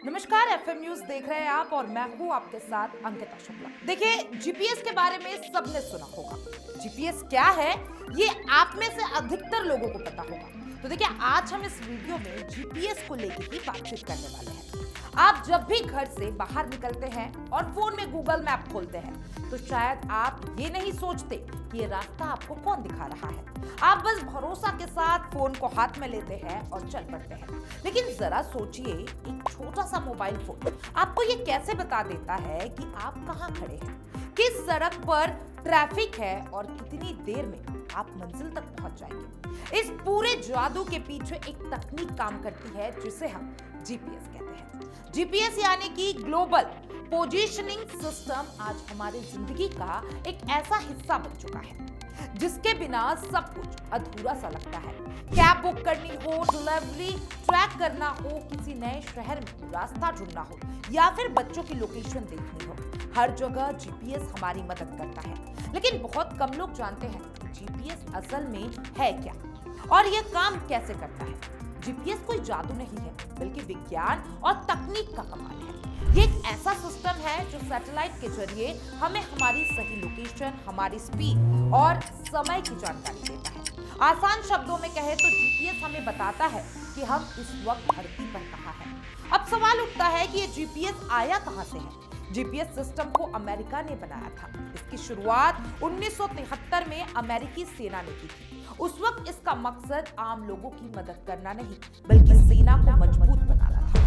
नमस्कार, FM news देख रहे हैं आप और मैं हूं आपके साथ अंकिता शुक्ला। देखिए, जीपीएस के बारे में सबने सुना होगा। जीपीएस क्या है, ये आप में से अधिकतर लोगों को पता होगा। तो देखिए, आज हम इस वीडियो में जीपीएस को लेकर ही बातचीत करने वाले हैं। आप जब भी घर से बाहर निकलते हैं और फोन में गूगल मैप खोलते हैं, तो शायद आप ये नहीं सोचते कि ये रास्ता आपको कौन दिखा रहा है। आप बस भरोसा के साथ फोन को हाथ में लेते हैं और चल पड़ते हैं। लेकिन जरा सोचिए, एक छोटा सा मोबाइल फोन आपको ये कैसे बता देता है कि आप कहाँ खड़े हैं, किस सड़क पर ट्रैफिक है और कितनी देर में आप मंजिल तक पहुंच जाएंगे। इस पूरे जादू के पीछे एक तकनीक काम करती है जिसे हम जीपीएस कहते हैं। जीपीएस यानी कि ग्लोबल पोजीशनिंग सिस्टम आज हमारी जिंदगी का एक ऐसा हिस्सा बन चुका है जिसके बिना सब कुछ अधूरा सा लगता है। कैब बुक करनी हो, डिलीवरी ट्रैक करना हो, किसी नए शहर में रास्ता ढूंढना हो या फिर बच्चों की लोकेशन देखनी हो, हर जगह जीपीएस हमारी मदद करता है। लेकिन बहुत कम लोग जानते हैं कि जीपीएस असल में है क्या और यह काम कैसे करता है। जीपीएस कोई जादू नहीं है, बल्कि विज्ञान और तकनीक का कमाल है। ये एक ऐसा सिस्टम है जो सैटेलाइट के जरिए हमें हमारी सही लोकेशन, हमारी स्पीड और समय की जानकारी देता है। आसान शब्दों में कहे तो जीपीएस हमें बताता है कि हम इस वक्त धरती पर कहाँ हैं। अब सवाल उठता है कि ये जीपीएस आया कहाँ से है। जीपीएस सिस्टम को अमेरिका ने बनाया था। इसकी शुरुआत 1973 में अमेरिकी सेना ने की थी। उस वक्त इसका मकसद आम लोगों की मदद करना नहीं, बल्कि सेना को मजबूत बनाना था।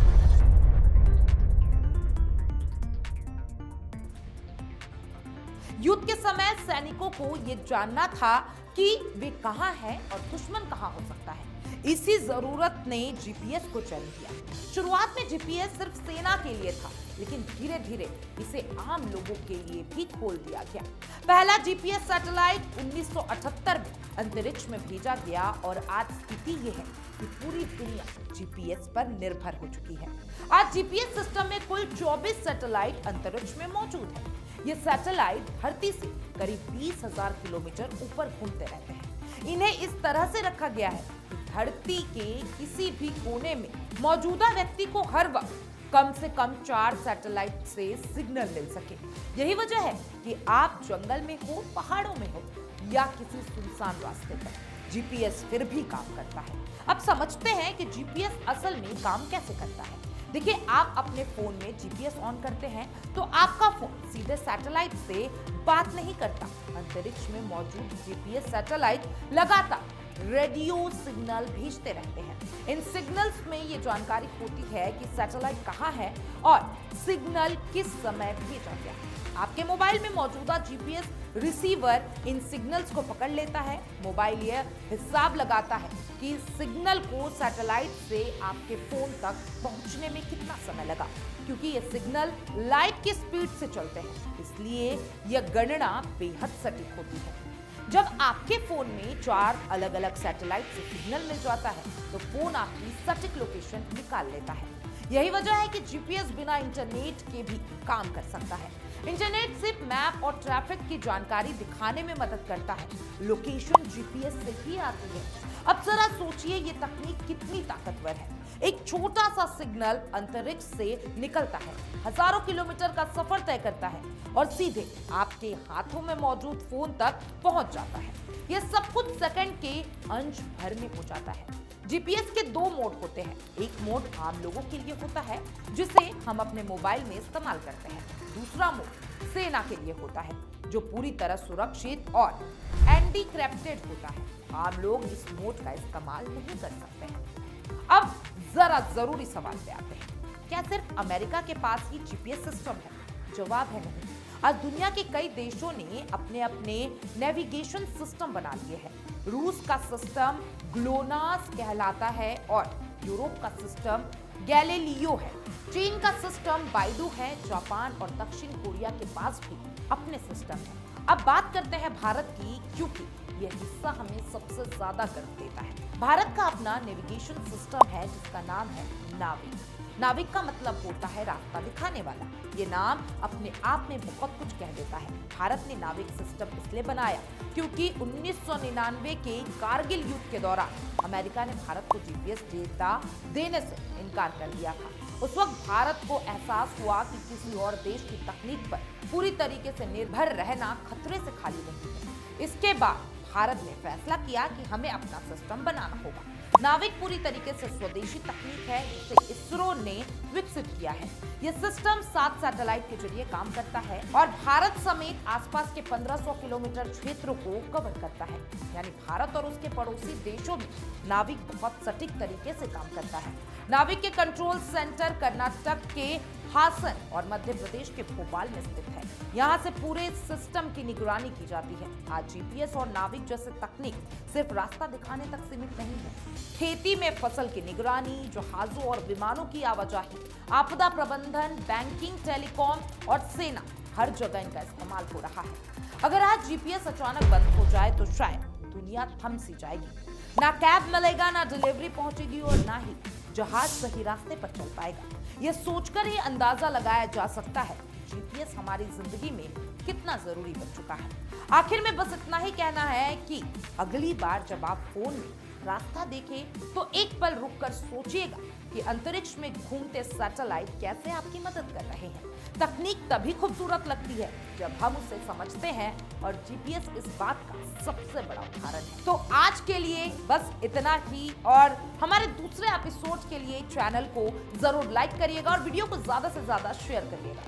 युद्ध के समय सैनिकों को यह जानना था कि वे कहां हैं और दुश्मन कहां हो सकता है। इसी जरूरत ने जीपीएस को जन्म दिया। शुरुआत में जीपीएस सिर्फ सेना के लिए था, लेकिन धीरे धीरे इसे आम लोगों के लिए भी खोल दिया गया। पहला जीपीएस सैटेलाइट 1978 में अंतरिक्ष में भेजा गया और आज स्थिति यह है कि पूरी दुनिया जीपीएस पर निर्भर हो चुकी है। आज जीपीएस सिस्टम में कुल 24 सैटेलाइट अंतरिक्ष में मौजूद है। ये सैटेलाइट धरती से करीब 20,000 किलोमीटर ऊपर घूमते रहते हैं। इन्हें इस तरह से रखा गया है कि धरती के किसी भी कोने में मौजूदा व्यक्ति को हर वक्त कम से कम 4 सैटेलाइट से सिग्नल मिल सके। यही वजह है कि आप जंगल में हो, पहाड़ों में हो या किसी सुनसान रास्ते पर, जीपीएस फिर भी काम करता है। अब समझते हैं कि जीपीएस असल में काम कैसे करता है। देखिए, आप अपने फोन में जीपीएस ऑन करते हैं तो आपका फोन सीधे सैटेलाइट से बात नहीं करता। अंतरिक्ष में मौजूद जीपीएस सैटेलाइट लगातार रेडियो सिग्नल भेजते रहते हैं। इन सिग्नल्स में ये जानकारी होती है कि सैटेलाइट कहाँ है और सिग्नल किस समय भेजा गया। आपके मोबाइल में मौजूदा जीपीएस रिसीवर इन सिग्नल्स को पकड़ लेता है। मोबाइल यह हिसाब लगाता है कि सिग्नल को सैटेलाइट से आपके फोन तक पहुंचने में कितना समय लगा। क्योंकि ये सिग्नल लाइट की स्पीड से चलते हैं, इसलिए यह गणना बेहद सटीक होती है। जब आपके फोन में 4 अलग अलग सैटेलाइट से सिग्नल मिल जाता है तो फोन आपकी सटीक लोकेशन निकाल लेता है। यही वजह है कि जीपीएस बिना इंटरनेट के भी काम कर सकता है। इंटरनेट सिर्फ मैप और ट्रैफिक की जानकारी दिखाने में मदद करता है, लोकेशन जीपीएस से ही आती है। अब जरा सोचिए, ये तकनीक कितनी ताकतवर है। एक छोटा सा सिग्नल अंतरिक्ष से निकलता है, हजारों किलोमीटर का सफर तय करता है और सीधे आपके हाथों में मौजूद फोन तक पहुंच जाता है। यह सब कुछ सेकंड के अंश भर में हो जाता है। जीपीएस के 2 मोड होते हैं। एक मोड आम लोगों के लिए होता है जिसे हम अपने मोबाइल में इस्तेमाल करते हैं। दूसरा मोड सेना के लिए होता है जो पूरी तरह सुरक्षित और एनक्रिप्टेड होता है। आम लोग इस मोड का इस्तेमाल नहीं कर सकते हैं। अब जरा जरूरी सवाल पे आते हैं, क्या सिर्फ अमेरिका के पास ही जीपीएस सिस्टम है? जवाब है नहीं। आज दुनिया के कई देशों ने अपने अपने नेविगेशन सिस्टम बना लिए हैं। रूस का सिस्टम ग्लोनास कहलाता है और यूरोप का सिस्टम गैलीलियो है। चीन का सिस्टम बाइडू है। जापान और दक्षिण कोरिया के पास भी अपने सिस्टम है। अब बात करते हैं भारत की, क्योंकि यह हिस्सा हमें सबसे ज्यादा गर्व देता है। भारत का अपना नेविगेशन सिस्टम है जिसका नाम है नावी। नाविक का मतलब होता है रास्ता दिखाने वाला। ये नाम अपने आप में बहुत कुछ कह देता है। भारत ने नाविक सिस्टम इसलिए बनाया क्योंकि 1999 के कारगिल युद्ध के दौरान अमेरिका ने भारत को जीपीएस डेटा देने से इनकार कर दिया था। उस वक्त भारत को एहसास हुआ कि किसी और देश की तकनीक पर पूरी तरीके से निर्भर रहना खतरे से खाली नहीं है। इसके बाद भारत ने फैसला किया कि हमें अपना सिस्टम बनाना होगा। नाविक पूरी तरीके से स्वदेशी तकनीक है जिसे इसरो ने विकसित किया है। यह सिस्टम 7 सैटेलाइट के जरिए काम करता है और भारत समेत आसपास के 1500 किलोमीटर क्षेत्र को कवर करता है। यानी भारत और उसके पड़ोसी देशों में नाविक बहुत सटीक तरीके से काम करता है। नाविक के कंट्रोल सेंटर कर्नाटक के हासन और मध्य प्रदेश के भोपाल में स्थित है। यहाँ से पूरे सिस्टम की निगरानी की जाती है। आज जीपीएस और नाविक जैसे तकनीक सिर्फ रास्ता दिखाने तक सीमित नहीं है। खेती में फसल की निगरानी, जहाजों और विमानों की आवाजाही, आपदा प्रबंधन, बैंकिंग, टेलीकॉम और सेना, हर जगह इनका इस्तेमाल हो रहा है। अगर आज जीपीएस अचानक बंद हो जाए तो शायद दुनिया थम सी जाएगी। ना कैब मिलेगा, ना डिलीवरी पहुंचेगी और ना ही जहाज सही रास्ते पर चल पाएगा। यह सोचकर ही अंदाजा लगाया जा सकता है जीपीएस हमारी जिंदगी में कितना जरूरी बन चुका है। आखिर में बस इतना ही कहना है कि अगली बार जब आप फोन में रास्ता देखें तो एक पल रुककर सोचिएगा कि अंतरिक्ष में घूमते सैटेलाइट कैसे आपकी मदद कर रहे हैं। तकनीक तभी खूबसूरत लगती है जब हम उसे समझते हैं और जीपीएस इस बात का सबसे बड़ा उदाहरण है। तो आज के लिए बस इतना ही और हमारे दूसरे एपिसोड के लिए चैनल को जरूर लाइक करिएगा और वीडियो को ज्यादा से ज्यादा शेयर करिएगा।